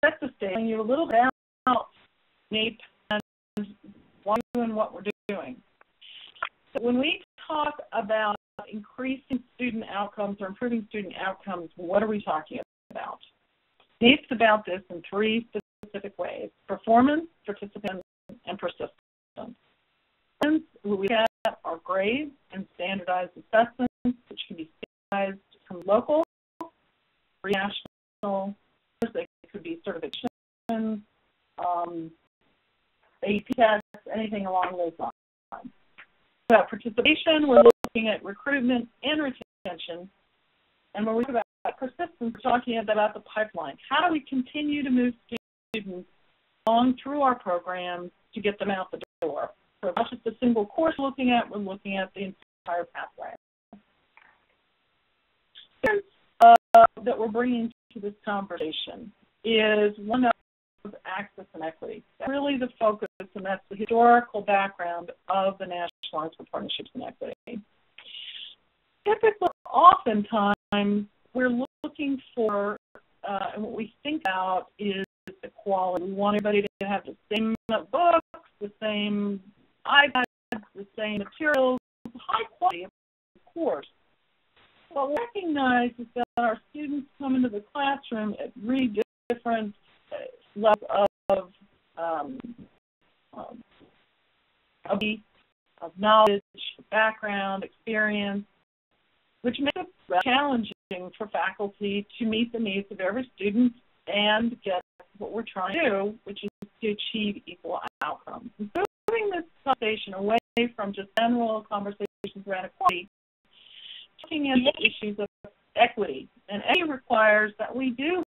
set the stage, telling you a little bit about NAPE and why we're doing what we're doing. So when we talk about increasing student outcomes or improving student outcomes, what are we talking about? NAPE's about this in three specific ways: performance, participants, and persistence. And we have our grades and standardized assessments, which can be standardized from local, national, they could be certifications, AAT tests, anything along those lines. About participation, we're looking at recruitment and retention. And when we talk about persistence, we're talking about the pipeline. How do we continue to move students along through our programs to get them out the door? So not just a single course we're looking at the entire pathway. That we're bringing to this conversation is one of access and equity. That's really the focus, and that's the historical background of the National Alliance for Partnerships and Equity. Typically, oftentimes, we're looking for, and what we think about is the quality. We want everybody to have the same books, the same iPads, the same materials, high quality, of course. What we recognize is that our students come into the classroom at really different levels of knowledge, background, experience, which makes it challenging for faculty to meet the needs of every student and get what we're trying to do, which is to achieve equal outcomes. And so moving this conversation away from just general conversations around equality, looking at the issues of equity. And equity requires that we do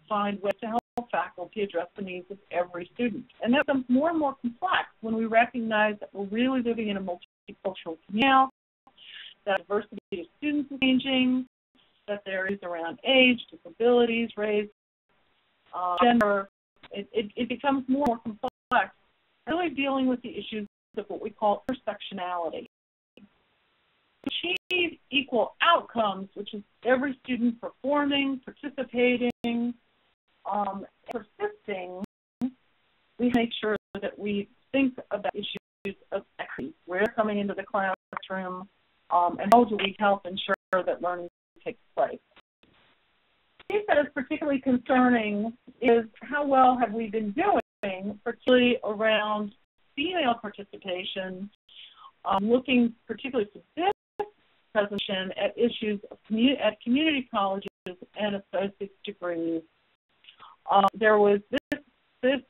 find ways to help faculty address the needs of every student. And that becomes more and more complex when we recognize that we're really living in a multicultural community, that diversity of students is changing, that there is around age, disabilities, race, gender. It becomes more and more complex, really dealing with the issues of what we call intersectionality. To achieve equal outcomes, which is every student performing, participating, persisting, we make sure that we think about issues of equity. Where coming into the classroom, and how do we help ensure that learning takes place. The piece that is particularly concerning is how well have we been doing, particularly around female participation, looking particularly for this presentation at issues of at community colleges and associate's degrees. There was this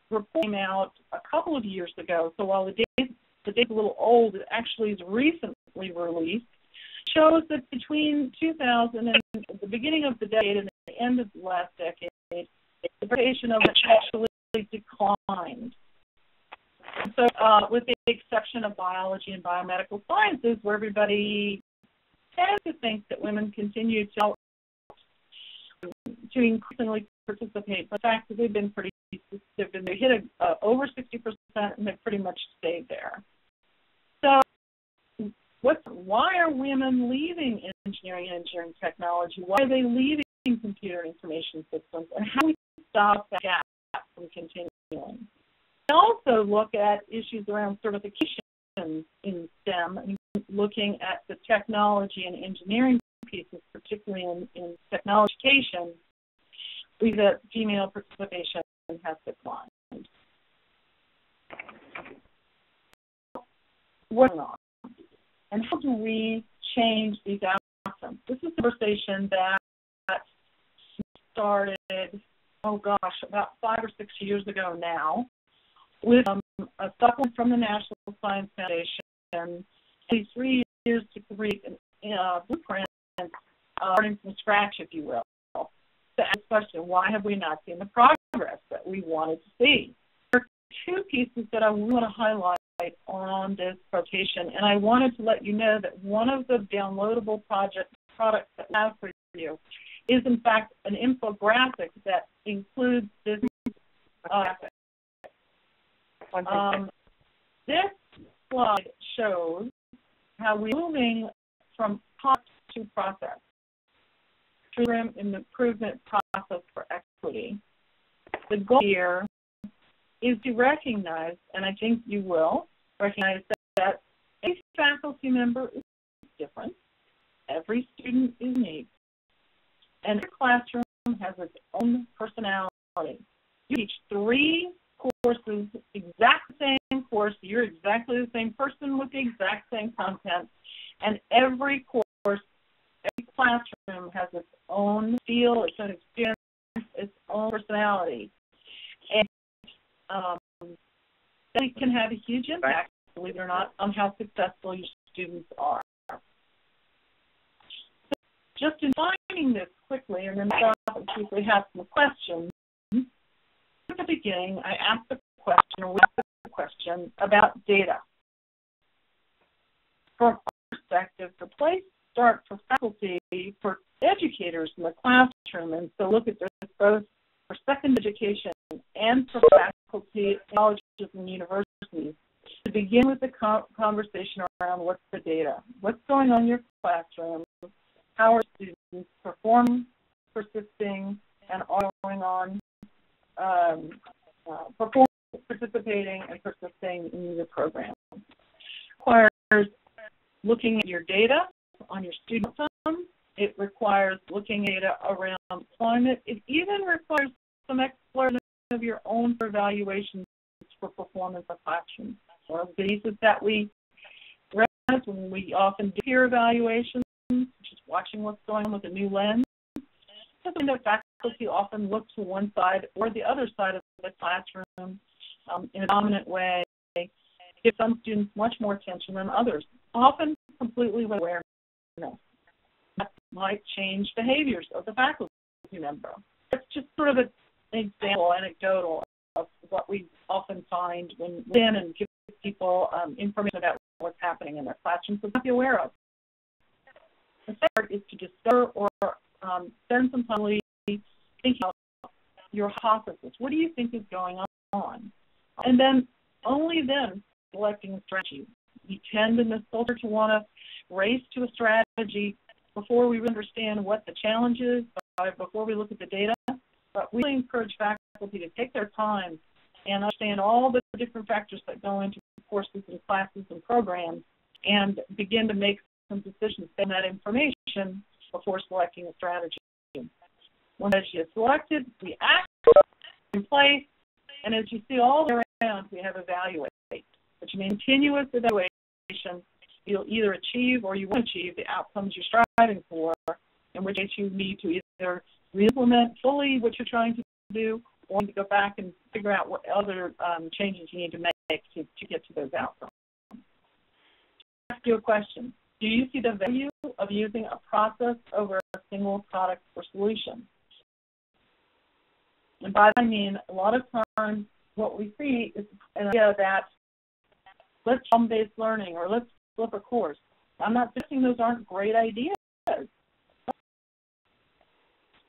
report came out a couple of years ago, so while the date's a little old, it actually is recently released, shows that between 2000 and the beginning of the decade and the end of the last decade, the participation of it actually declined. So with the exception of biology and biomedical sciences, where everybody tends to think that women continue to increasingly participate, but the fact that they've been they hit over 60% and they've pretty much stayed there. So why are women leaving engineering and engineering technology? Why are they leaving computer information systems? And how do we stop that gap from continuing? We also look at issues around certification in STEM, and looking at the technology and engineering pieces, particularly in technology education, we see that female participation has declined. What's going on? And how do we change these outcomes? This is a conversation that started, about 5 or 6 years ago now, with a supplement from the National Science Foundation, these 3 years to create a blueprint, starting from scratch, if you will, to ask the question, why have we not seen the progress that we wanted to see? There are two pieces that I want to highlight on this presentation, and I wanted to let you know that one of the downloadable products that I have for you is, in fact, an infographic that includes this graphic. This slide shows how we're moving from cost to process, through an improvement process for equity. The goal here is to recognize, and I think you will, recognize that every faculty member is different, every student is unique, and every classroom has its own personality. You teach 3 courses, exact same course, you're exactly the same person with the exact same content, and every course, every classroom has its own feel, its own experience, its own personality. And that can have a huge impact, believe it or not, on how successful your students are. So just in defining this quickly, and then stop and see if we have some questions. At the beginning, I asked the question, or we asked the question about data. From our perspective, the place to start for faculty, for educators in the classroom, and so look at this both for secondary education and for faculty at colleges and universities, to begin with the conversation around what's the data, what's going on in your classroom, how are students performing, persisting, and all going on, participating and persisting in your program. It requires looking at your data on your student outcomes. It requires looking at data around deployment. It even requires some exploration of your own evaluations for performance of classrooms. One of the pieces that we recognize when we often do peer evaluations, just watching what's going on with a new lens, something that faculty often look to one side or the other side of the classroom in a dominant way, give some students much more attention than others, often completely with awareness. That might change behaviors of the faculty member. It's just sort of an example, anecdotal, of what we often find when we in and give people information about what's happening in their classrooms so they be aware of. The second part is to discover or spend some time thinking about your hypothesis. What do you think is going on? And then, only then, selecting a strategy. We tend in this culture to want to race to a strategy before we understand what the challenge is, before we look at the data. But we really encourage faculty to take their time and understand all the different factors that go into courses and classes and programs and begin to make some decisions based on that information before selecting a strategy. When strategy is selected, we act in place, and as you see all the way around, we have evaluate, which means continuous evaluation. You'll either achieve or you won't achieve the outcomes you're striving for, in which case you need to either re-implement fully what you're trying to do or to go back and figure out what other changes you need to make to get to those outcomes. Ask you a question. Do you see the value of using a process over a single product or solution? And by that I mean, a lot of times what we see is an idea that let's problem-based learning or let's flip a course. I'm not suggesting those aren't great ideas.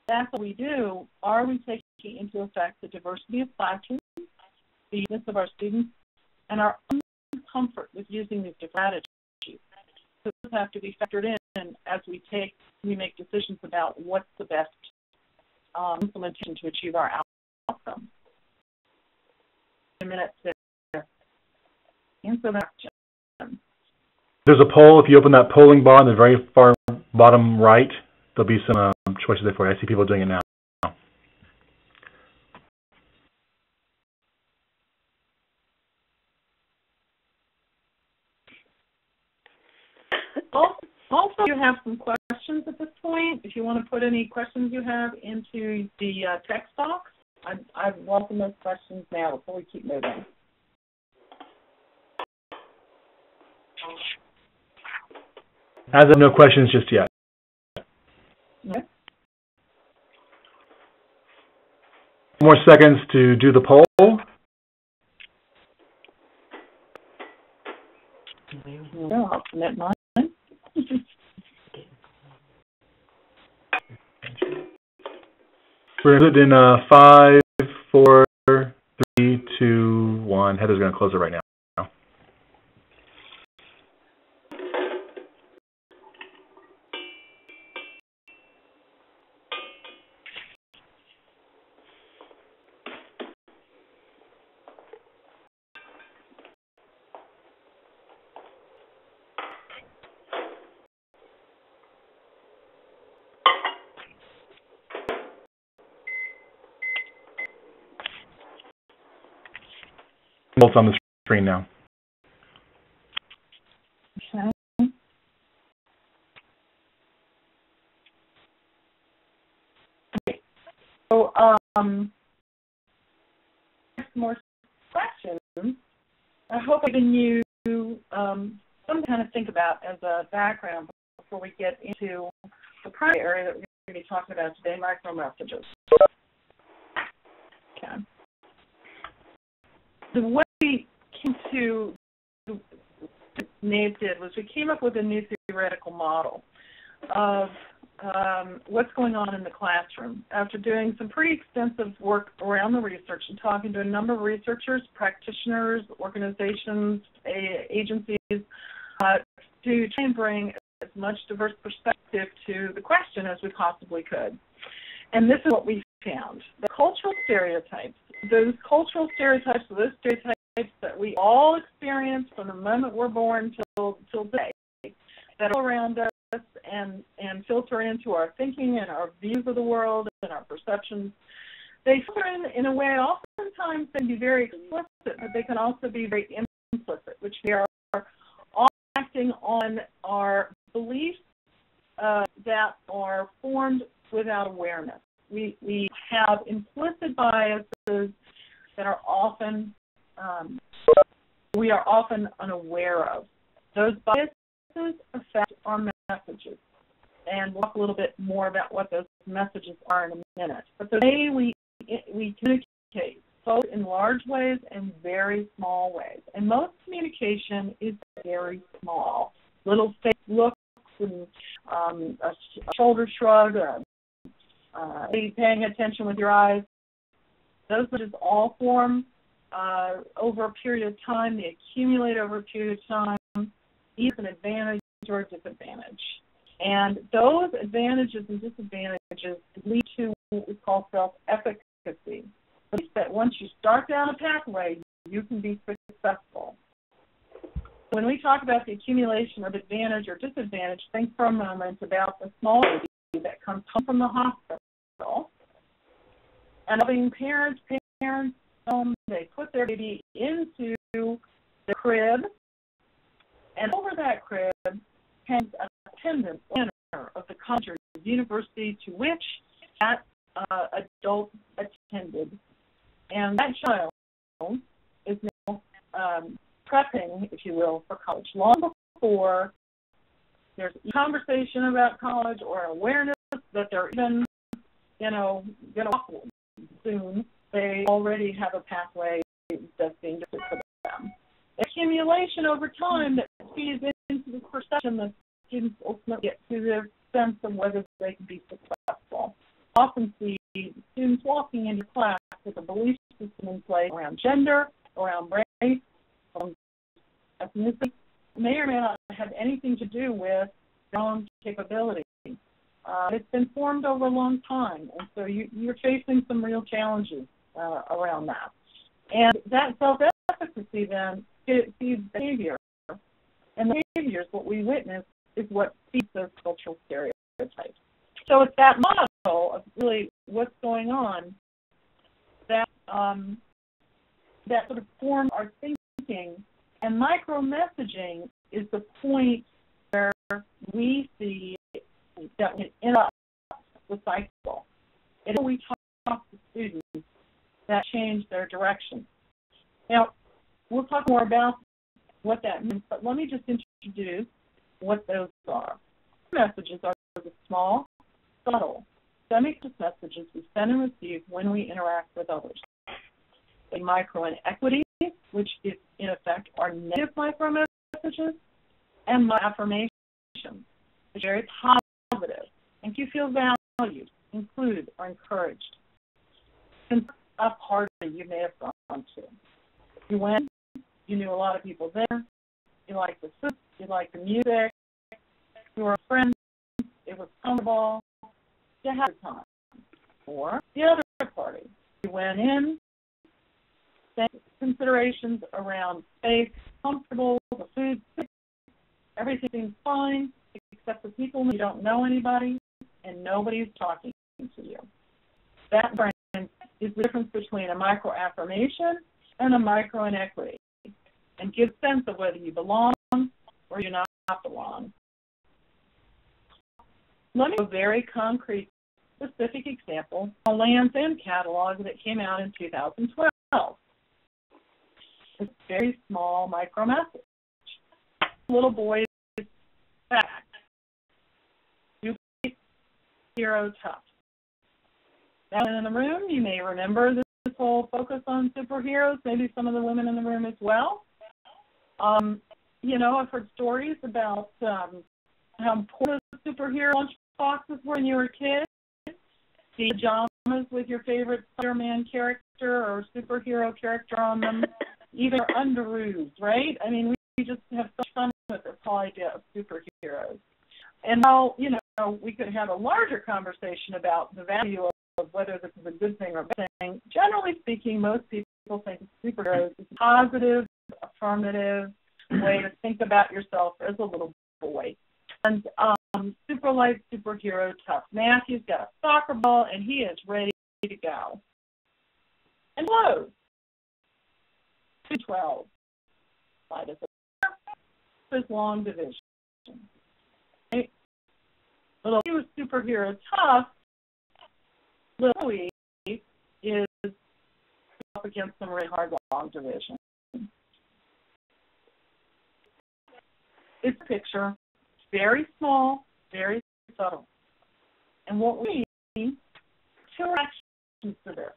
That's what we do. Are we taking into effect the diversity of classrooms, the uniqueness of our students, and our own comfort with using these different strategies? So those have to be factored in as we make decisions about what's the best implementation to achieve our outcomes. A minute to answer that question. There's a poll. If you open that polling bar in the very far bottom right, there'll be some choices there for you. I see people doing it now. Also, you have some questions at this point. If you want to put any questions you have into the text box, I'd welcome those questions now before we keep moving. As of no questions just yet. Okay. More seconds to do the poll. I'll submit mine. We're going to do it in 5, 4, 3, 2, 1. Heather's going to close it right now. results on the screen now. Okay. Okay. So, more questions. I hope I've given you something to kind of think about as a background before we get into the primary area that we're going to be talking about today, micromessages. Okay. The way we came to NAPE did was we came up with a new theoretical model of what's going on in the classroom. After doing some pretty extensive work around the research and talking to a number of researchers, practitioners, organizations, agencies, to try and bring as much diverse perspective to the question as we possibly could. And this is what we found. The cultural stereotypes, those stereotypes that we all experience from the moment we're born till today, that are around us and filter into our thinking and our views of the world and our perceptions, they filter in a way oftentimes they can be very explicit, but they can also be very implicit, which they are all acting on our beliefs that are formed without awareness. We have implicit biases that are often we are often unaware of. Those biases affect our messages, and we'll talk a little bit more about what those messages are in a minute. But the way we communicate, both in large ways and very small ways, and most communication is very small. Little face looks and a shoulder shrug, paying attention with your eyes. Those messages all form over a period of time. They accumulate over a period of time, either an advantage or a disadvantage. And those advantages and disadvantages lead to what we call self-efficacy. That once you start down a pathway, you can be successful. When we talk about the accumulation of advantage or disadvantage, think for a moment about the small baby that comes home from the hospital. And loving parents, they put their baby into the crib, and over that crib hangs an attendant of the college or university to which that adult attended. And that child is now prepping, if you will, for college. Long before there's a conversation about college or awareness that they're even, going to walk soon, they already have a pathway that's being different for them. Accumulation over time that feeds into the perception that students ultimately get to their sense of whether they can be successful. Often see students walking into class with a belief system in place around gender, around race, ethnicity, may or may not have anything to do with their own capability. It's been formed over a long time, and so you're facing some real challenges around that. And that self-efficacy then feeds behavior. And the behaviors, what we witness, is what feeds those cultural stereotypes. So it's that model of really what's going on that that sort of forms our thinking. And micromessaging is the point where we see that we interrupt the cycle. It's when we talk to students that change their direction. Now, we'll talk more about what that means, but let me just introduce what those are. Messages are the small, subtle, semi-conscious messages we send and receive when we interact with others. A micro-inequity, which is, in effect, are negative micro-messages, and my affirmation, which are very positive, and you feel valued, included, or encouraged. Since a party you may have gone to. You went, you knew a lot of people there, you liked the food, you liked the music, you were friends, it was comfortable, you had a time. Or the other party, you went in, considerations around space, comfortable, the food, everything seems fine, except for people you don't know anybody, and nobody's talking to you. That, friends, is the difference between a micro-affirmation and a micro inequity, and give a sense of whether you belong or you not belong. Let me give a very concrete, specific example, a Land's End catalog that came out in 2012. It's a very small micro message. Little boy's back. Superhero tough. Now, in the room, you may remember this whole focus on superheroes, maybe some of the women in the room as well. You know, I've heard stories about how important superhero lunch boxes were when you were a kid. The pajamas with your favorite Spider-Man character or superhero character on them, even underoos, right? I mean, we just have such fun with this whole idea of superheroes. And while, you know, we could have a larger conversation about the value of whether this is a good thing or a bad thing, generally speaking, most people think superheroes is a positive, affirmative way to think about yourself as a little boy. And super light, superhero tough. Matthew's got a soccer ball, and he is ready to go. And close. 12. Slide is long division. Right? Little he was superhero tough. Little Louie is up against some really hard long division. It's a picture, very small, very subtle. And what we need, two reactions to this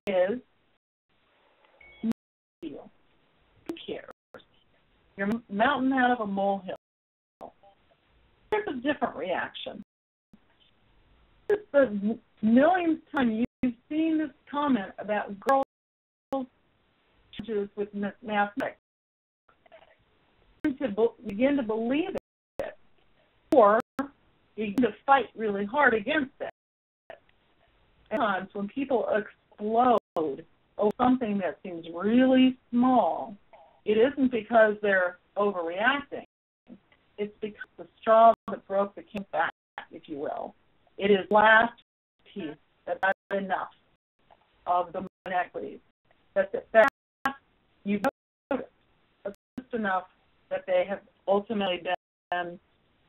is feel. Who cares? You're a mountain out of a molehill. There's a different reaction. It's the millionth time you've seen this comment about girls' challenges with mathematics. To begin to believe it, or you begin to fight really hard against it. And times when people explode over something that seems really small, it isn't because they're overreacting. It's because the straw that broke the camel's back, if you will. It is last piece that's not enough of the inequities. That's you notice, but just enough that they have ultimately been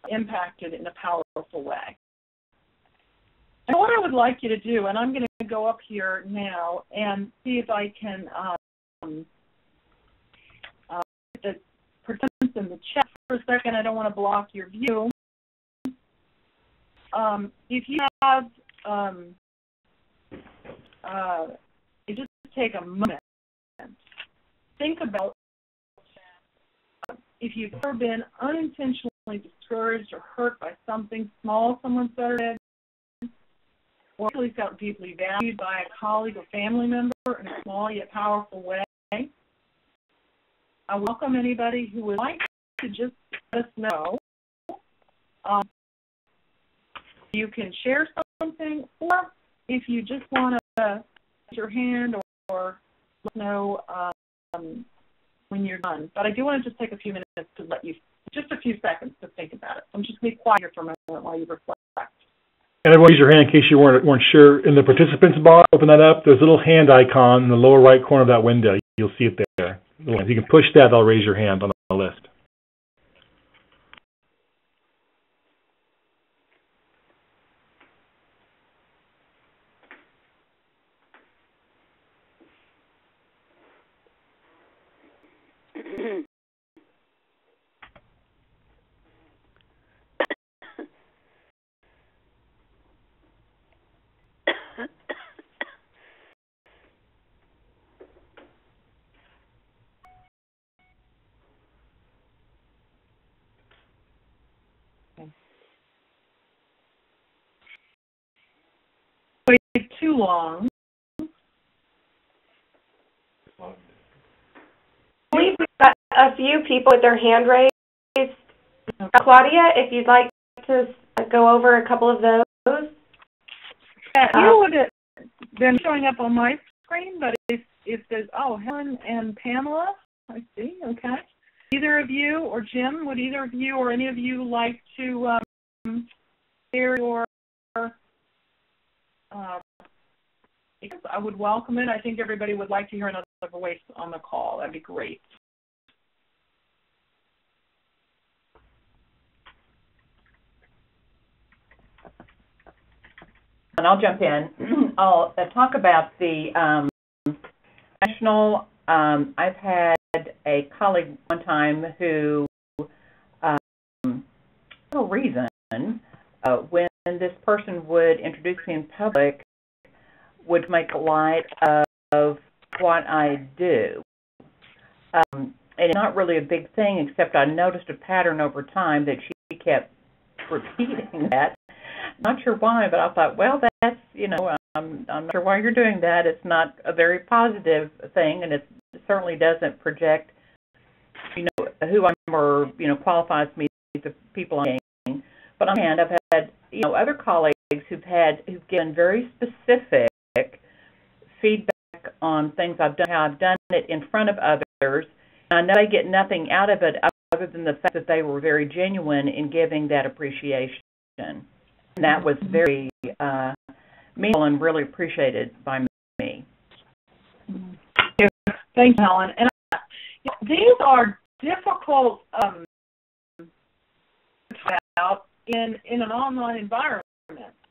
impacted in a powerful way. And what I would like you to do, and I'm going to go up here now and see if I can the participants in the chat for a second. I don't want to block your view. If you have, you just take a moment, think about if you've ever been unintentionally discouraged or hurt by something small someone said or did, or really felt deeply valued by a colleague or family member in a small yet powerful way. I welcome anybody who would like to just let us know. You can share something, or if you just want to raise your hand or let us know when you're done. But I do want to just take a few minutes to let you, just a few seconds to think about it. I'm just going to be quiet here for a moment while you reflect. And everyone, raise your hand in case you weren't sure. In the participants bar, open that up. There's a little hand icon in the lower right corner of that window. You'll see it there. If you can push that, they'll raise your hand on the list. Too long. I believe we've got a few people with their hand raised. Okay. Claudia, if you'd like to go over a couple of those. You would have been showing up on my screen, but if there's, Helen and Pamela, I see, okay. Either of you, or Jim, would either of you or any of you like to share your I would welcome it. I think everybody would like to hear another voice on the call. That'd be great. And I'll jump in. I'll talk about the national. I've had a colleague one time who, for no reason, when this person would introduce me in public, would make light of what I do. And it's not really a big thing, except I noticed a pattern over time that she kept repeating that. Not sure why, but I thought, well, that's, I'm not sure why you're doing that. It's not a very positive thing, and it certainly doesn't project, who I'm or, qualifies me to people I'm dating. But on the other hand, I've had, other colleagues who've given very specific feedback on things I've done, how I've done it in front of others. And I know they get nothing out of it other than the fact that they were very genuine in giving that appreciation. And that was very meaningful and really appreciated by me. Thanks, Helen. And these are difficult to try out in an online environment.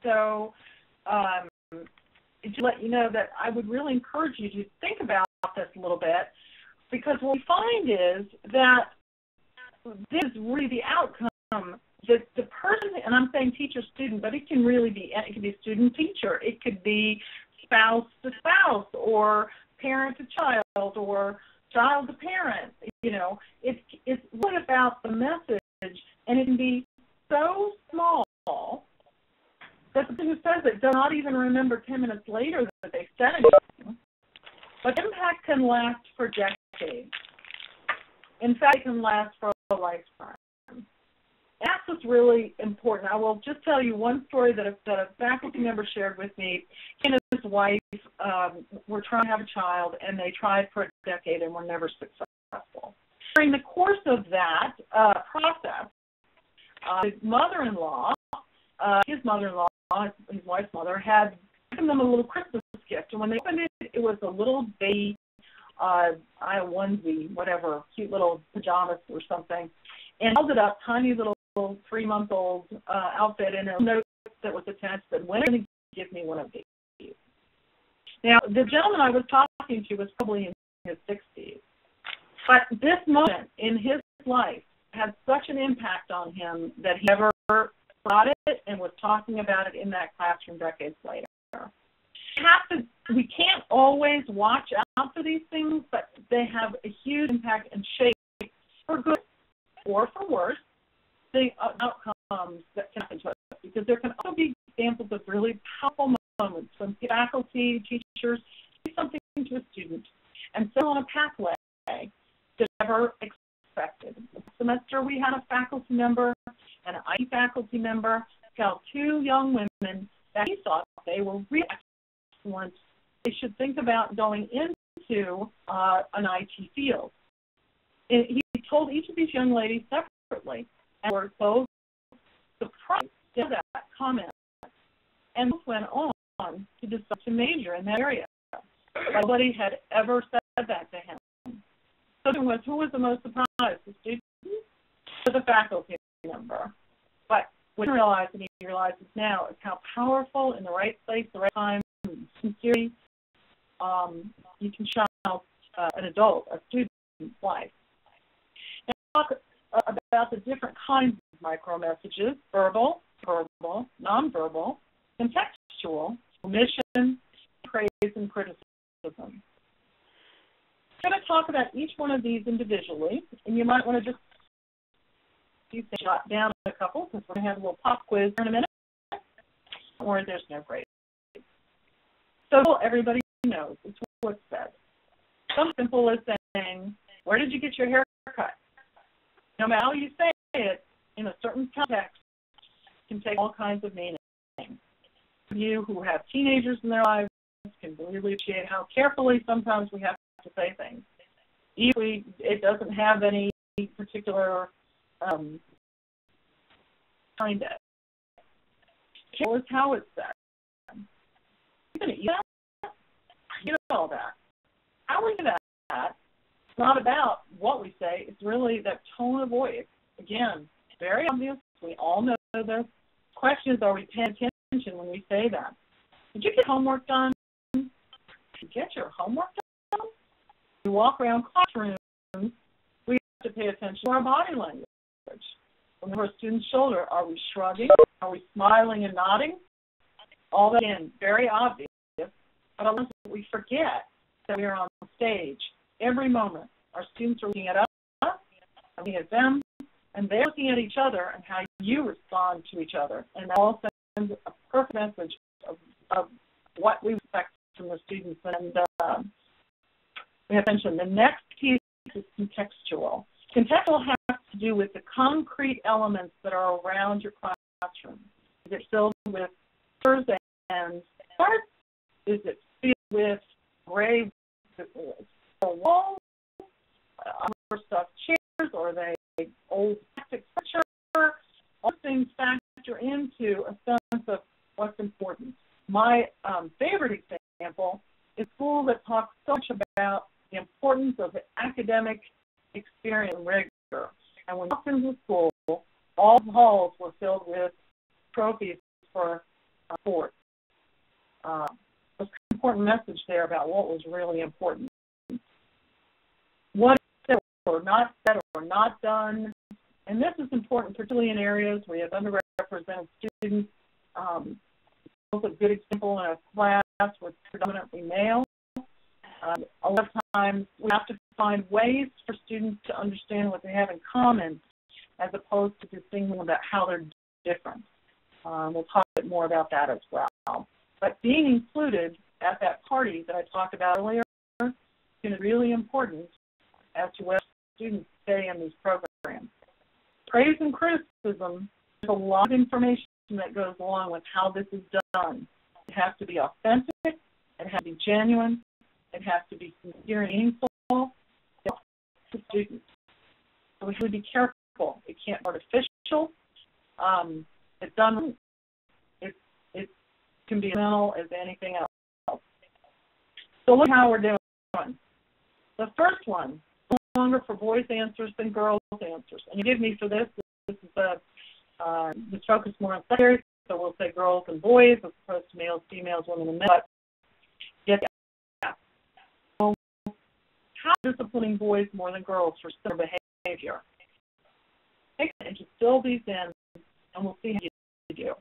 So to let you know that I would really encourage you to think about this a little bit, because what we find is that this is really the outcome. The person, and I'm saying teacher-student, but it can really be, it could be student-teacher, it could be spouse to spouse, or parent to child, or child to parent. It's really about the message, and it can be so small that the person who says it does not even remember 10 minutes later that they said anything. But impact can last for decades. In fact, it can last for a lifetime. That's what's really important. I will just tell you one story that a faculty member shared with me. He and his wife were trying to have a child, and they tried for a decade and were never successful. During the course of that process, his mother-in-law, his wife's mother, had given them a little Christmas gift. And when they opened it, it was a little baby, onesie, whatever, cute little pajamas or something, and held it up, tiny little 3-month-old outfit, and a note that was attached that, when are you going to give me one of these? Now, the gentleman I was talking to was probably in his 60s. But this moment in his life had such an impact on him that he never forgot it and was talking about it in that classroom decades later. We can't always watch out for these things, but they have a huge impact and shape, for good or for worse, the outcomes that can happen to us. Because there can also be examples of really powerful moments when faculty, teachers do something to a student and so on a pathway that never expected. This semester we had a faculty member and an IT faculty member tell 2 young women that he thought they were really excellent. They should think about going into an IT field. He told each of these young ladies separately, and were both surprised at that comment, and both went on to decide to major in that area. Nobody had ever said that to him. So who was the most surprised, the student or the faculty member? But what he realized, and he realizes now, is how powerful in the right place, the right time, sincerely, you can shout an adult, a student's life. Now, talk about the different kinds of micromessages: verbal, nonverbal, contextual, omission, praise, and criticism. I'm going to talk about each one of these individually, and you might want to just jot down a couple, because we're going to have a little pop quiz in a minute, or there's no grade. So everybody knows it's what's said. Something simple as saying, "Where did you get your hair cut?" No matter how you say it, in a certain context, can take all kinds of meaning. You who have teenagers in their lives can really appreciate how carefully sometimes we have to say things. Even if it doesn't have any particular kind of. Here's how it's said. You're going to eat that? all that. How we do that, it's not about what we say, it's really that tone of voice. Again, very obvious, we all know this. Question is, are we paying attention when we say that? Did you get homework done? Did you get your homework done? We walk around classrooms, we have to pay attention to our body language. When we're a student's shoulder, are we shrugging? Are we smiling and nodding? All that, again, very obvious. But a lot of we forget that we are on stage every moment. Our students are looking at us, looking at them, and they're looking at each other and how you respond to each other. And that all sends a perfect message of what we expect from the students. And we have mentioned the next piece is contextual. Contextual has to do with the concrete elements that are around your classroom. Is it filled with pictures and cards? Is it filled with gray walls, stuffed chairs, or are they old plastic furniture? All things factor into a sense of what's important. My favorite example is a school that talks so much about the importance of the academic experience and rigor. And when we walked into school, all the halls were filled with trophies for sports. There's an important message there about what was really important. What is said or not said or not done. And this is important, particularly in areas where you have underrepresented students. A good example in a class with predominantly male. A lot of times we have to find ways for students to understand what they have in common as opposed to just thinking about how they're different. We'll talk a bit more about that as well. But being included at that party that I talked about earlier is really important as to whether students stay in these programs. Praise and criticism, there's a lot of information that goes along with how this is done. It has to be authentic, it has to be genuine, it has to be sincere and meaningful to students. So we should be careful. It can't be artificial. It's done. It can be as mental as anything else. So look how we're doing. The first one, no longer for boys' answers than girls' answers. And you give me for this is this focus more on secondary, so we'll say girls and boys as opposed to males, females, women, and men. But get that. So how disciplining boys more than girls for similar behavior? Take it and just fill these in, and we'll see how you do.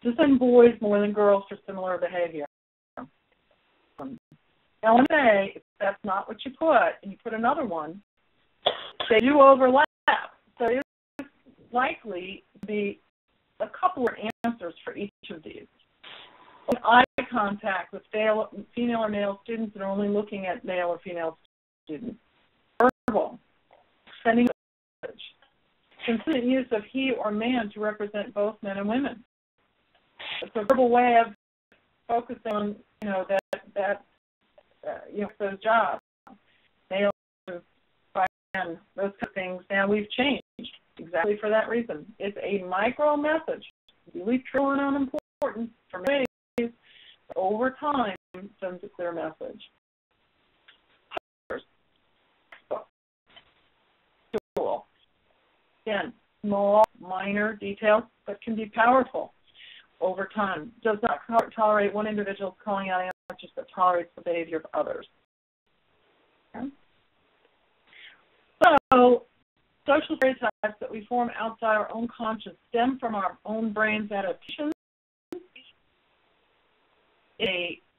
Discipline boys more than girls for similar behavior. Now, let me say, if that's not what you put, and you put another one, they do overlap. So it's likely to be a couple of answers for each of these. Eye contact with female or male students that are only looking at male or female students. Verbal, sending a message. Consistent use of he or man to represent both men and women. It's a verbal way of focusing on, those jobs. Male, men, those kind of things. Now we've changed exactly for that reason. It's a micro message, really true and unimportant for many days. Over time, sends a clear message. Cool. Again, small, minor details, but can be powerful. Over time, does not tolerate one individual calling out answers, but tolerates the behavior of others. Okay. So, social stereotypes that we form outside our own conscience stem from our own brain's adaptations.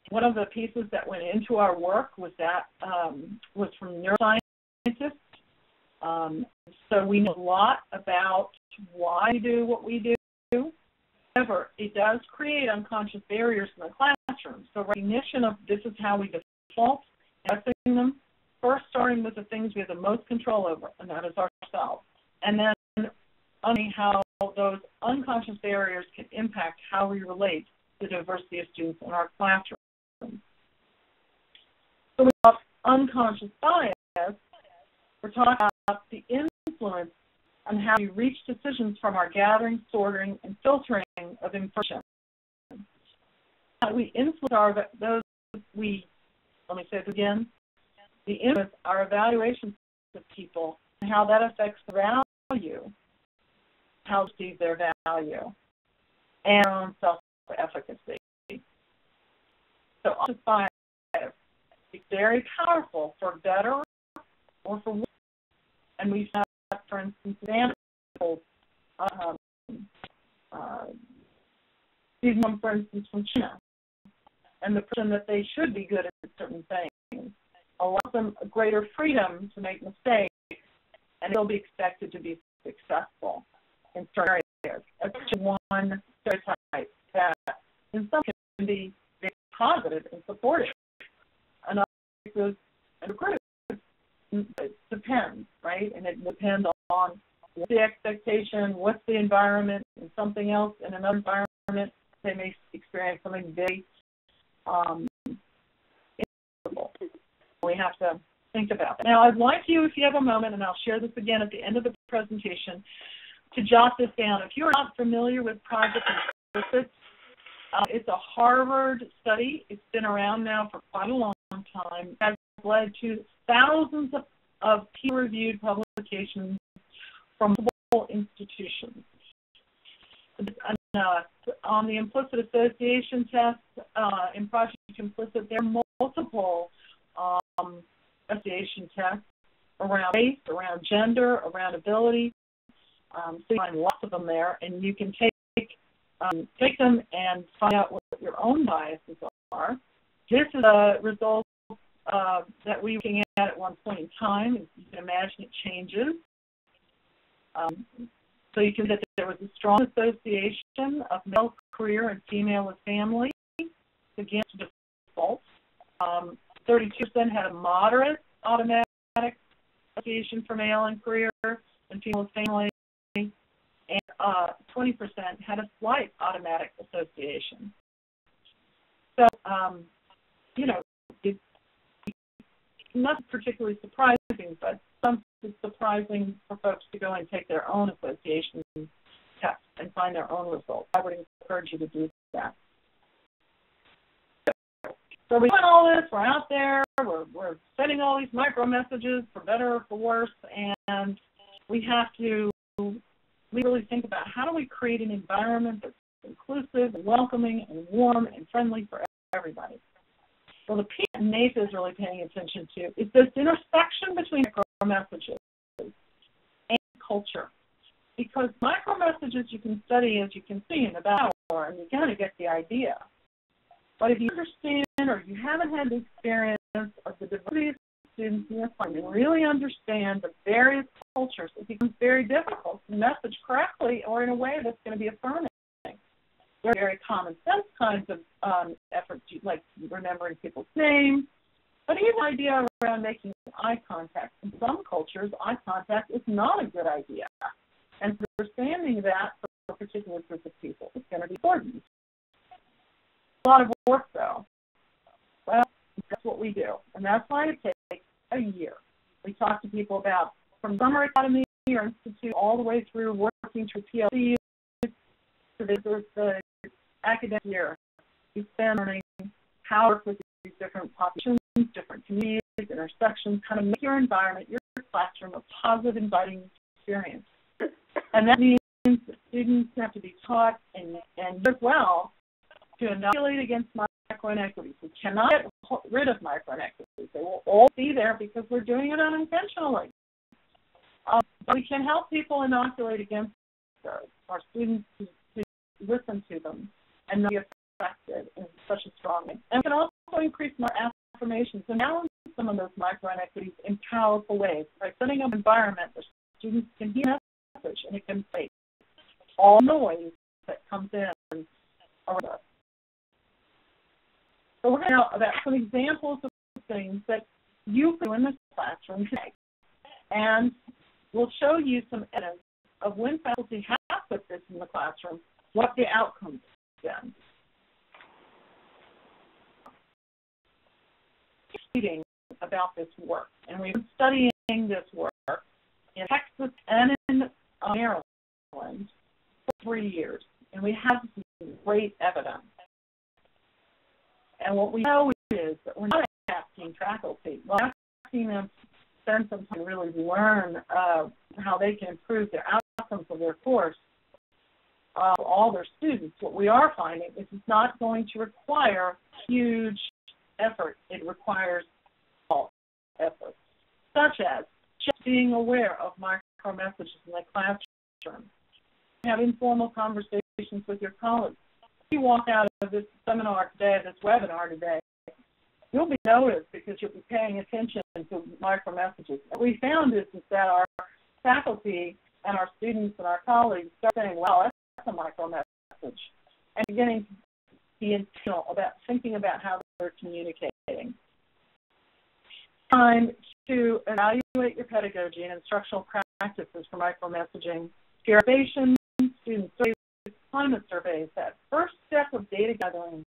One of the pieces that went into our work was from neuroscientists. So we know a lot about why we do what we do. However, it does create unconscious barriers in the classroom. So recognition of this is how we default, addressing them, first starting with the things we have the most control over, and that is ourselves. And then only how those unconscious barriers can impact how we relate to the diversity of students in our classroom. So we have unconscious bias. We're talking about the influence on how we reach decisions from our gathering, sorting, and filtering of information. How we influence let me say it again, the influence our evaluations of people and how that affects the value, how to perceive their value, and self-efficacy. So unconscious bias is very powerful for better or for worse. And we've had, for instance, examples, for instance, from China, and the person that they should be good at certain things allows them a greater freedom to make mistakes, and they'll be expected to be successful in certain areas. That's one stereotype that in some cases can be very positive and supportive, and other cases and critical. It depends, right? And it depends on what's the expectation, what's the environment, and something else in another environment, they may experience something very invisible. We have to think about that. Now, I'd like you, if you have a moment, and I'll share this again at the end of the presentation, to jot this down. If you're not familiar with Project Implicit, it's a Harvard study. It's been around now for quite a long time. It has led to thousands of peer-reviewed publications from multiple institutions. On the implicit association test, in Project Implicit, there are multiple association tests around race, around gender, around ability. So you find lots of them there, and you can take them and find out what your own biases are. This is a result that we were looking at one point in time. You can imagine it changes. So you can see that there was a strong association of male career and female with family against default. 32% had a moderate automatic association for male and career and female with family, and 20% had a slight automatic association. So, it's not particularly surprising, but sometimes it's surprising for folks to go and take their own association test and find their own results. I would encourage you to do that. So we're doing all this, we're out there, we're sending all these micro messages for better or for worse, and we have to really think about how do we create an environment that's inclusive and welcoming and warm and friendly for everybody. So the piece that NAPE is really paying attention to is this intersection between micro-messages and culture. Because micro-messages you can study, as you can see, in about an hour, and you kind of get the idea. But if you understand or you haven't had the experience of the diversity of students in your class and really understand the various cultures, it becomes very difficult to message correctly or in a way that's going to be affirming. There are very common sense kinds of efforts, like remembering people's names, but even the idea around making eye contact. In some cultures, eye contact is not a good idea. And understanding that for a particular group of people is going to be important. A lot of work, though. Well, that's what we do. And that's why it takes a year. We talk to people about from summer academy or institute all the way through working through PLCs to the academic year. We spend learning how to work with these different populations, different communities, intersections, kind of make your environment, your classroom, a positive, inviting experience. And that means that students have to be taught and as well to inoculate against micro-inequities. We cannot get rid of micro-inequities. They will all be there because we're doing it unintentionally. But we can help people inoculate against our students to listen to them and not be affected in such a strong way. And we can also increase more affirmations and balance some of those micro-inequities in powerful ways by setting up an environment where students can hear a message and it can face all noise that comes in around us. So we're going to know about some examples of things that you can do in the classroom today. And we'll show you some evidence of when faculty have put this in the classroom, what the outcomes have been. Reading about this work, and we've been studying this work in Texas and in Maryland for 3 years, and we have some great evidence. And what we know is that we're not asking faculty, we're asking them to spend some time to really learn how they can improve their outcomes of their course for all their students. What we are finding is it's not going to require huge effort. It requires small effort, such as just being aware of micromessages in the classroom, have informal conversations with your colleagues. If you walk out of this seminar today, this webinar today, you'll be noticed because you'll be paying attention to micromessages. What we found is that our faculty and our students and our colleagues start saying, wow, that's a micromessage, and beginning to be intentional about thinking about how they're communicating. Time to evaluate your pedagogy and instructional practices for micromessaging, derivation, student surveys, climate surveys, that first step of data gathering,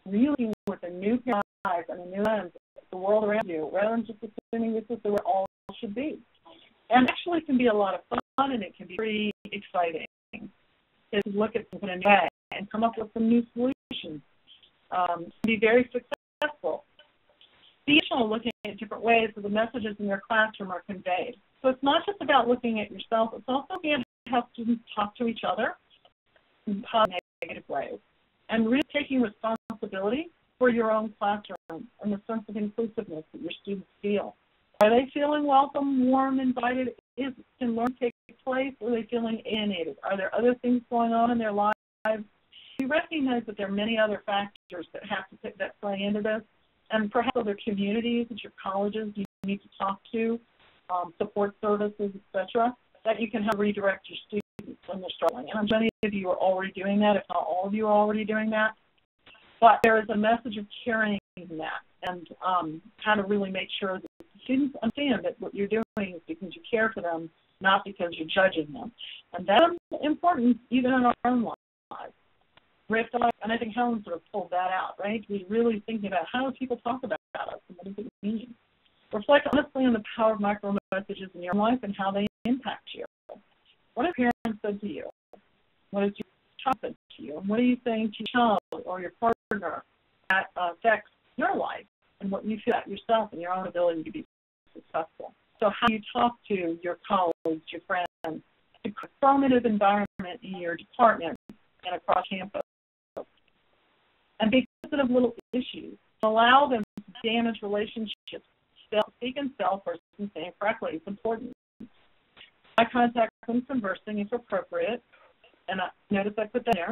really with a new pair of eyes and a new lens at the world around you, rather than just assuming this is the way all should be. And actually can be a lot of fun, and it can be pretty exciting to look at things in a new way and come up with some new solutions. Be very successful. Be intentional looking at different ways that the messages in your classroom are conveyed. So it's not just about looking at yourself, it's also about how students talk to each other in positive, negative ways, and really taking responsibility for your own classroom and the sense of inclusiveness that your students feel. Are they feeling welcome, warm, invited? Can learning take place? Or are they feeling alienated? Are there other things going on in their lives? You recognize that there are many other factors that play into this, and perhaps other communities at your colleges you need to talk to, support services, etc., that you can help redirect your students when they're struggling. And many of you are already doing that, if not all of you are already doing that. But there is a message of carrying that and how to really make sure that students understand that what you're doing is because you care for them, not because you're judging them. And that's important even in our own lives. And I think Helen sort of pulled that out, right? We're really thinking about how do people talk about us and what does it mean? Reflect honestly on the power of micromessages in your life and how they impact you. What have parents said to you? What has your child said to you? And what are you saying to your child or your partner that affects your life and what you feel about yourself and your own ability to be successful? So how you talk to your colleagues, your friends, to create a formative environment in your department and across campus. And be sensitive of little issues. Allow them to damage relationships. Speak and self-person saying correctly. It's important. Eye contact when conversing if appropriate. And I notice I put that there.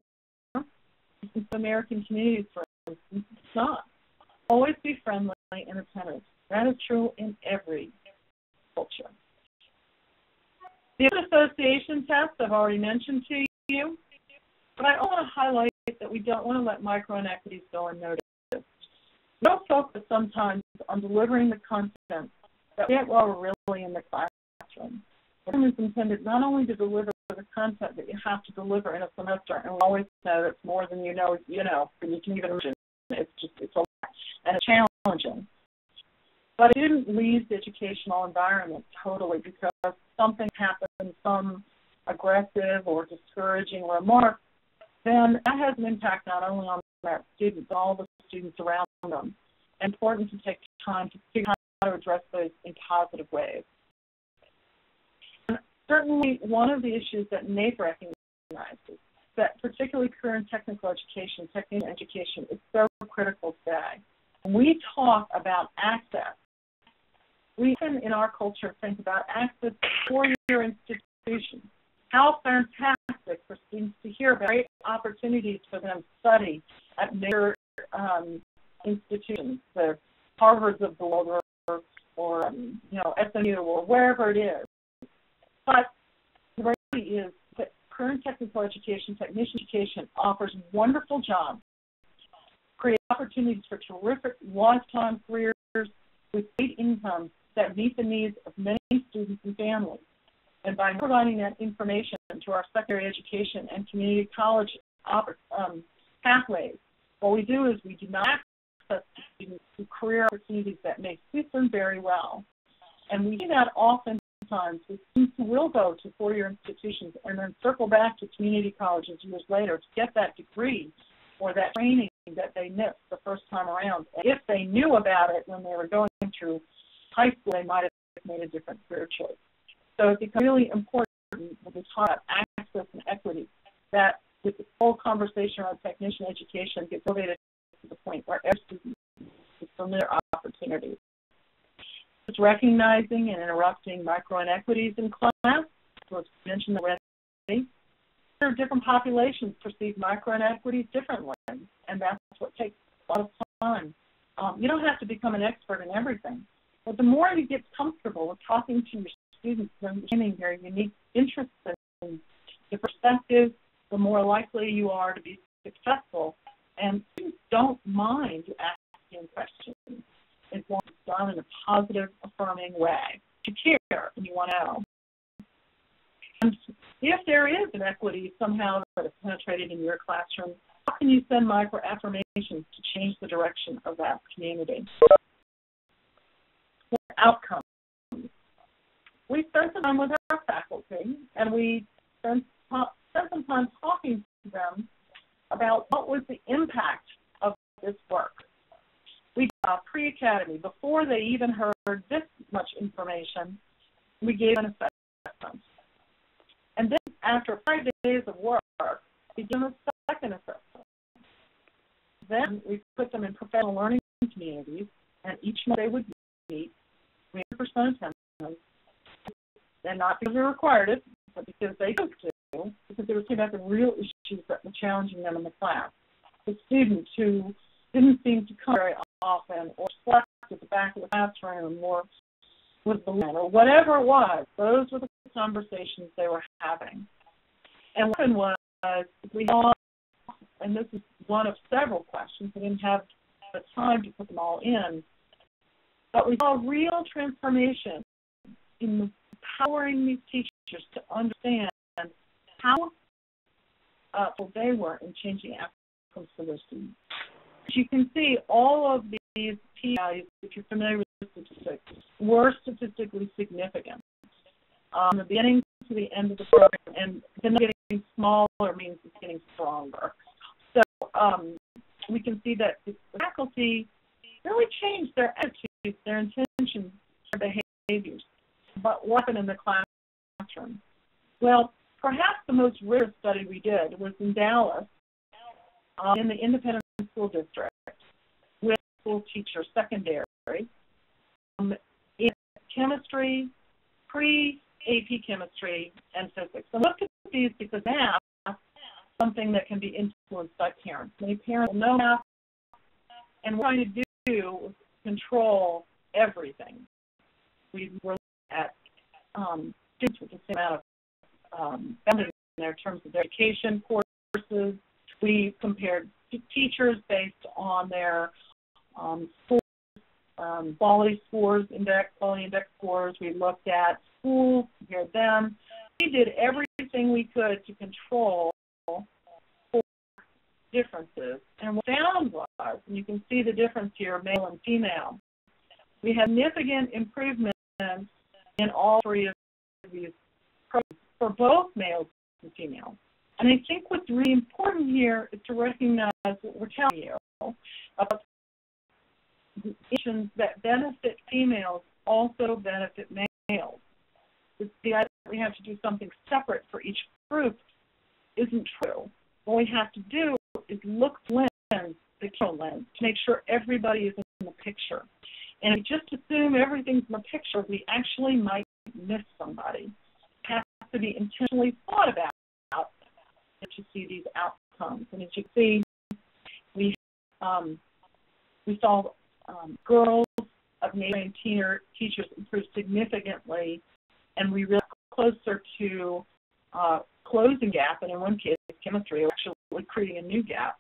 In some American communities, for instance, it's not. Always be friendly and attentive. That is true in every culture. The association test I've already mentioned to you, but I also want to highlight that we don't want to let micro inequities go unnoticed. We don't focus sometimes on delivering the content that we get while we're really in the classroom. The program is intended not only to deliver the content that you have to deliver in a semester, and we always know that's more than you know, and you can even imagine. It's a lot, and it's challenging. But it didn't leave the educational environment totally because something happened, some aggressive or discouraging remark, then that has an impact not only on our students, but all the students around them. It's important to take time to figure out how to address those in positive ways. And certainly, one of the issues that NAPE recognizes that particularly current technical education, technical education, is so critical today. When we talk about access, we can, in our culture, think about access for your institution. How fantastic for students to hear about great opportunities for them to study at major institutions, the Harvards of the world, or SMU, or wherever it is. But the reality is that current technical education, technician education, offers wonderful jobs, create opportunities for terrific lifetime careers with great incomes that meet the needs of many students and families. And by providing that information to our secondary education and community college pathways, what we do is we do not access students to career opportunities that may suit them very well. And we do that oftentimes with students who will go to four-year institutions and then circle back to community colleges years later to get that degree or that training that they missed the first time around. And if they knew about it when they were going through high school, they might have made a different career choice. So it becomes really important when we talk about access and equity that with the whole conversation around technician education gets elevated to the point where every student is familiar opportunities. It's recognizing and interrupting micro inequities in class, so it's mentioned already. There are different populations perceive micro inequities differently, and that's what takes a lot of time. You don't have to become an expert in everything, but the more you get comfortable with talking to your students and understanding their unique interests and the perspectives, the more likely you are to be successful. And students don't mind asking questions as long as it's done in a positive, affirming way. You care and you want to know. And if there is inequity somehow that is penetrated in your classroom, how can you send micro-affirmations to change the direction of that community? Outcomes. We spend some time with our faculty, and we spend some time talking to them about what was the impact of this work. We pre-academy, before they even heard this much information, we gave an assessment. And then after 5 days of work, we gave them a second assessment. Then we put them in professional learning communities, and each month they would meet 300% attendance, and not because we required it, but because they chose to, because they were thinking about the real issues that were challenging them in the class. The students who didn't seem to come very often, or slept at the back of the classroom, or was balloon, or whatever it was, those were the conversations they were having. And what happened was, we saw, and this is one of several questions, we didn't have the time to put them all in, but we saw real transformation in empowering these teachers to understand how they were in changing outcomes for their students. As you can see, all of these P values, if you're familiar with statistics, were statistically significant. From the beginning to the end of the program, and then getting smaller means it's getting stronger. So we can see that the faculty really changed their attitudes, their intentions, their behaviors. But what happened in the classroom? Well, perhaps the most rigorous study we did was in Dallas, in the independent school district, with school teachers, secondary, in chemistry, pre-AP chemistry, and physics. And look at these because math is something that can be influenced by parents. Many parents know math, and what we're trying to do is control everything. We were at students with the same amount of funding in their terms of their education courses. We compared teachers based on their quality scores, quality index scores. We looked at schools, compared them. We did everything we could to control differences. And what we found was, and you can see the difference here, male and female, we had significant improvements in all three of these programs for both males and females. And I think what's really important here is to recognize what we're telling you about the issues that benefit females also benefit males. The idea that we have to do something separate for each group isn't true. What we have to do is look to the lens, to make sure everybody is in the picture. And if we just assume everything's in the picture, we actually might miss somebody. It has to be intentionally thought about to see these outcomes. And as you see, we saw girls of NAPE teachers improve significantly, and we really got closer to closing gap, and in one case, chemistry, actually creating a new gap.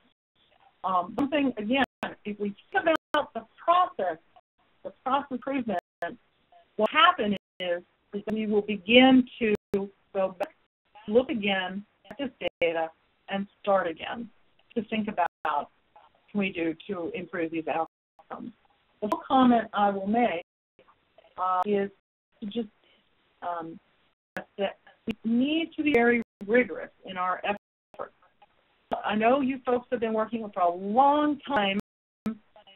Something, again, if we think about the process improvement, what happen is that we will begin to go back, look again at this data, and start again to think about what can we do to improve these outcomes. The full comment I will make is to just that we need to be very rigorous in our efforts. I know you folks have been working for a long time,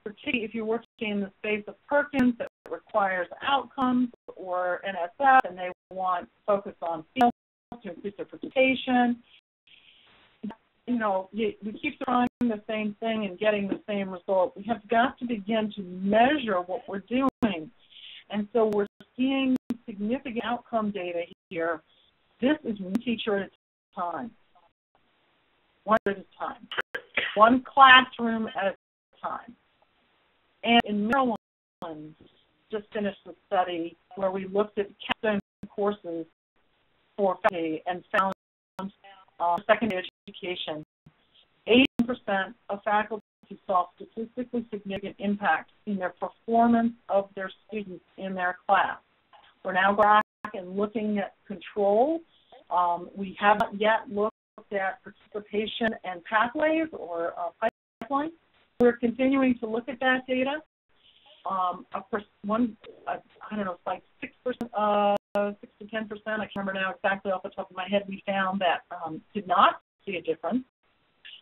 particularly if you're working in the space of Perkins that requires outcomes, or NSF, and they want focus on field to increase their participation. You know, we keep trying the same thing and getting the same result. We have got to begin to measure what we're doing. And so we're seeing significant outcome data here. This is one teacher at a time. One at a time. One classroom at a time. And in Maryland, just finished a study where we looked at capstone courses for faculty and found secondary education, 80% of faculty saw statistically significant impact in their performance of their students in their class. We're now back and looking at control. We haven't yet looked at participation and pathways or pipelines. We're continuing to look at that data. Of course, I don't know, it's like 6%, 6 to 10%, I can't remember now exactly off the top of my head, we found that did not see a difference.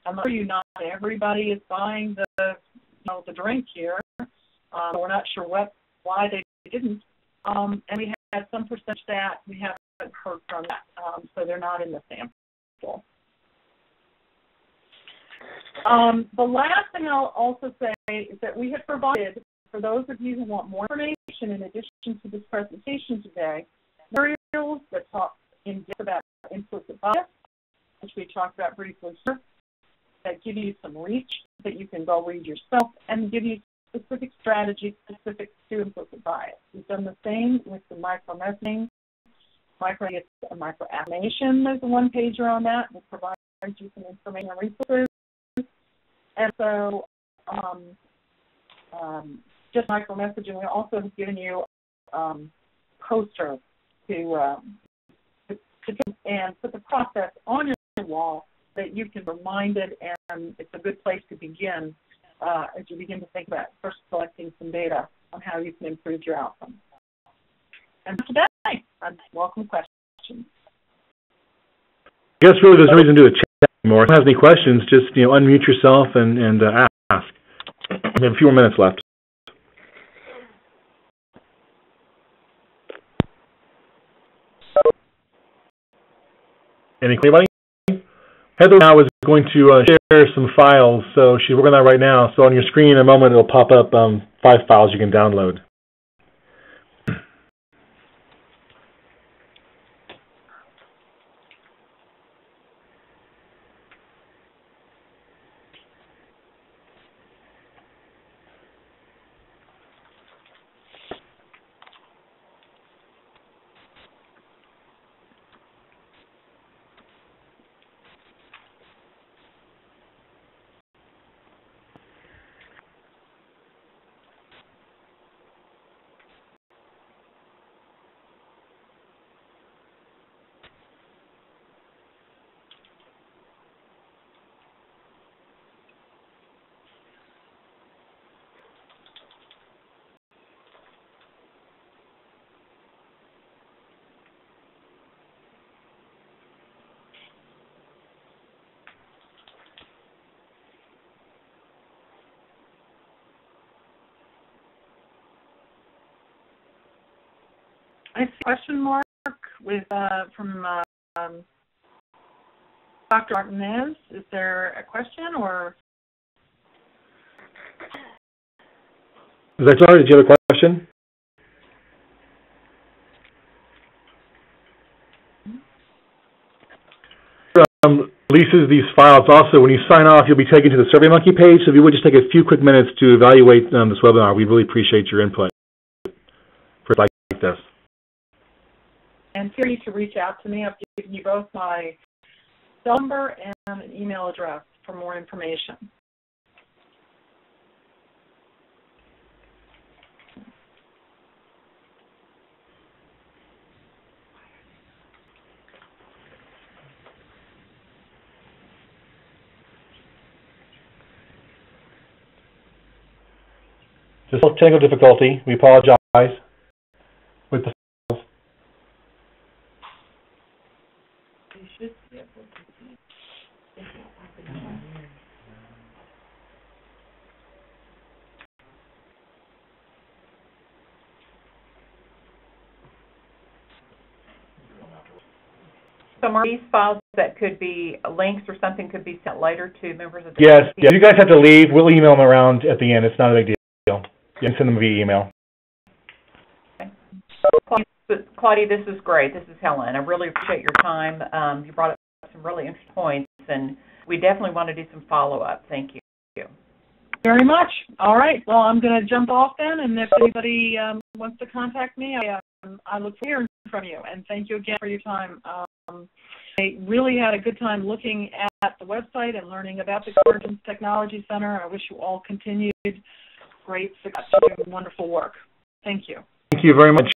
I'm sure you not everybody is buying the drink here. We're not sure why they didn't. And we had some percentage that we haven't heard from that, so they're not in the sample. The last thing I'll also say is that we have provided, for those of you who want more information in addition to this presentation today, materials that talk in depth about implicit bias, which we talked about briefly here, that give you some reach that you can go read yourself and give you specific strategies specific to implicit bias. We've done the same with the micromessaging, microaffirmation. There's a one-pager on that. We'll provide you some information and resources. And so just micromessaging, we also have given you poster to and put the process on your wall that you can be reminded, and it's a good place to begin as you begin to think about first collecting some data on how you can improve your outcomes. And today, I'd welcome questions. I guess really there's no reason to do a chat anymore. If anyone has any questions, just unmute yourself and ask. We have a few more minutes left. Anybody? Heather now is going to share some files, so she's working on that right now. So on your screen in a moment, it'll pop up 5 files you can download. I see a question mark with from Dr. Martinez. Is there a question or? Is that sorry? Did you have a question? Releases these files also. When you sign off, you'll be taken to the SurveyMonkey page. So if you would just take a few quick minutes to evaluate this webinar, we'd really appreciate your input for like this. And feel free to reach out to me. I've given you both my cell number and an email address for more information. There's still technical difficulty. We apologize with the files. You should be able to see. So are these files that could be links or something could be sent later to members of the Yes, team? if you guys have to leave, we'll email them around at the end. It's not a big deal. You can send them via email. Okay. Claudia, this is great. This is Helen. I really appreciate your time. You brought up some really interesting points, and we definitely want to do some follow-up. Thank you. Very much. All right. Well, I'm going to jump off then, and if anybody wants to contact me, I look forward to hearing from you. And thank you again for your time. I really had a good time looking at the website and learning about the Convergence Technology Center. I wish you all continued great success and wonderful work. Thank you. Thank you very much.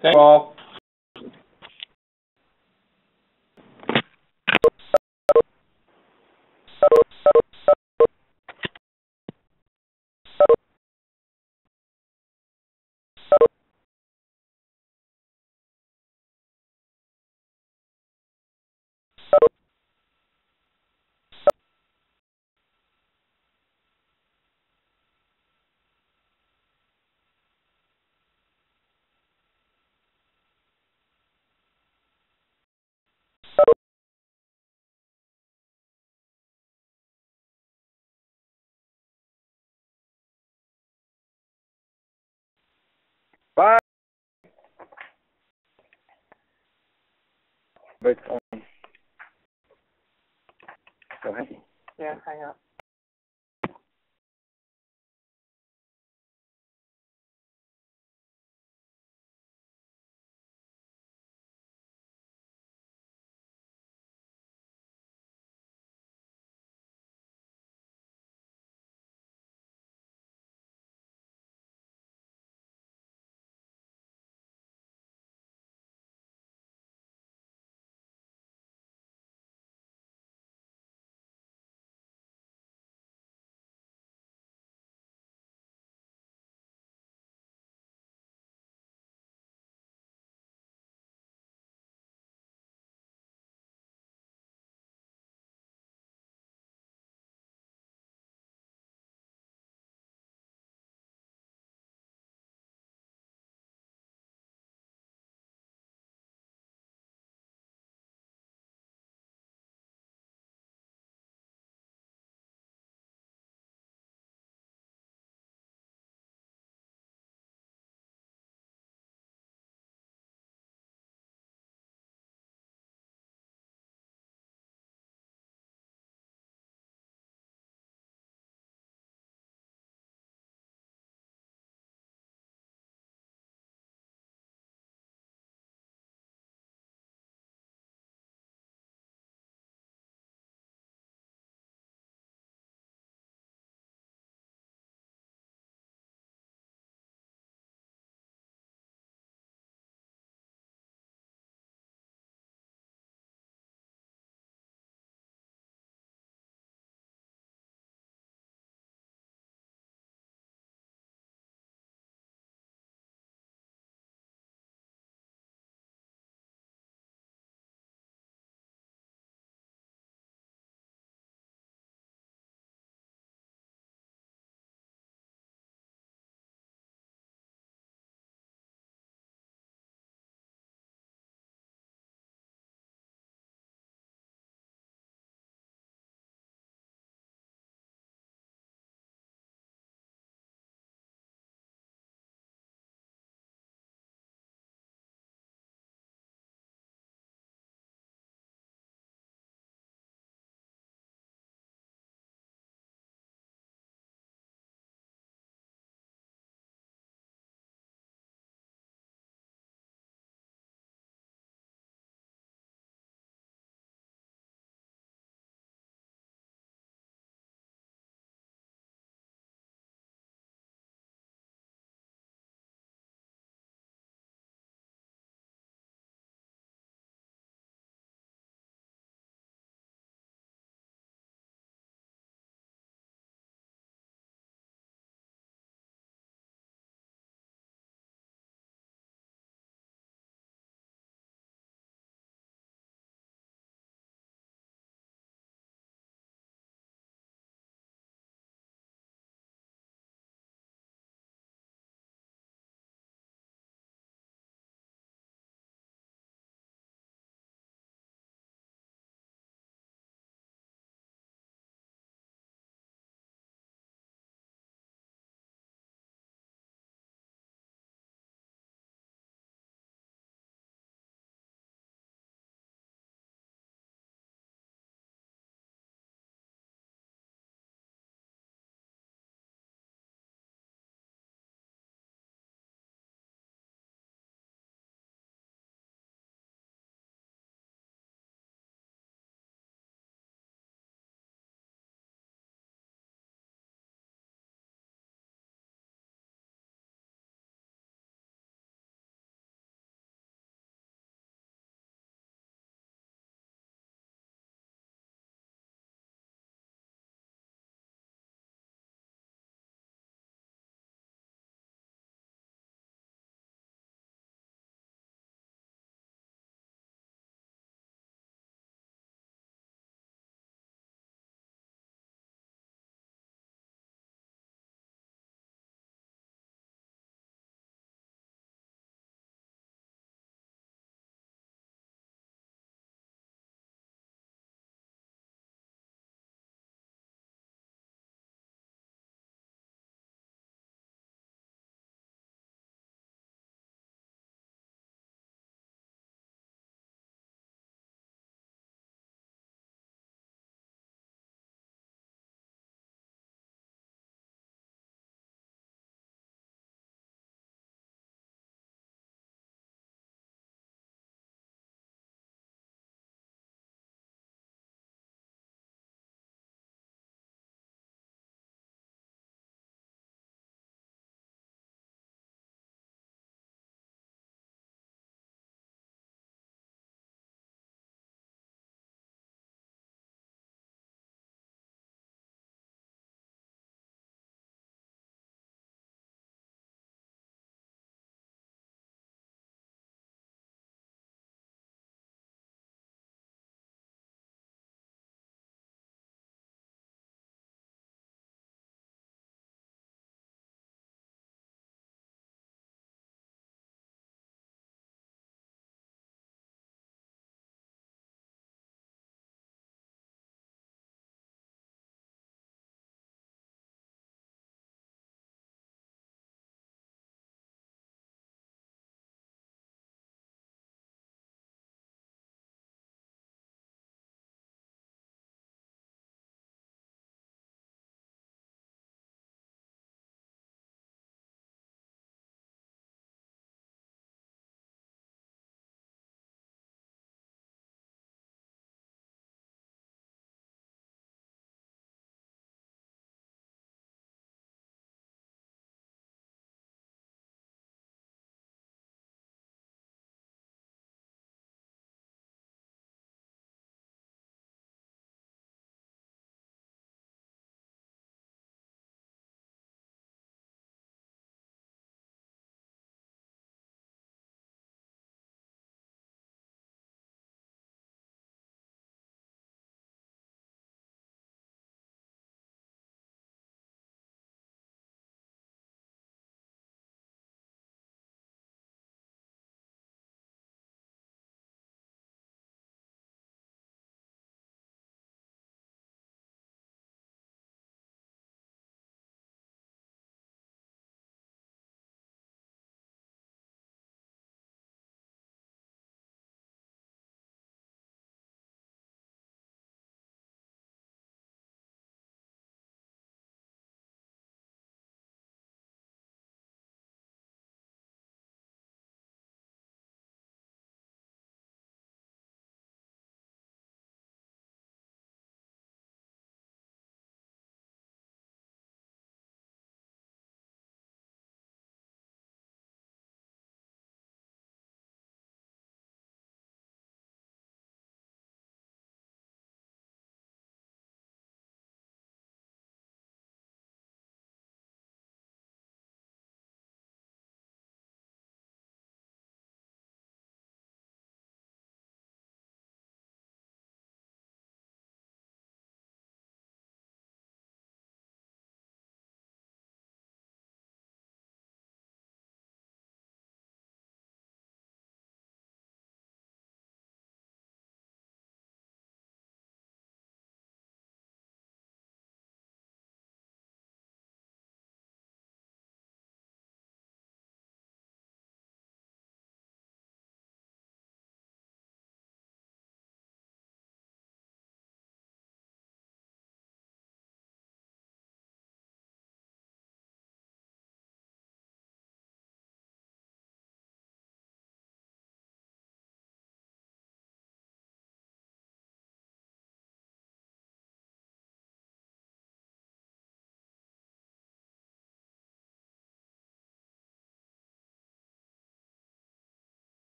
Thank you all. Bye. But, go ahead. Yeah, hang up.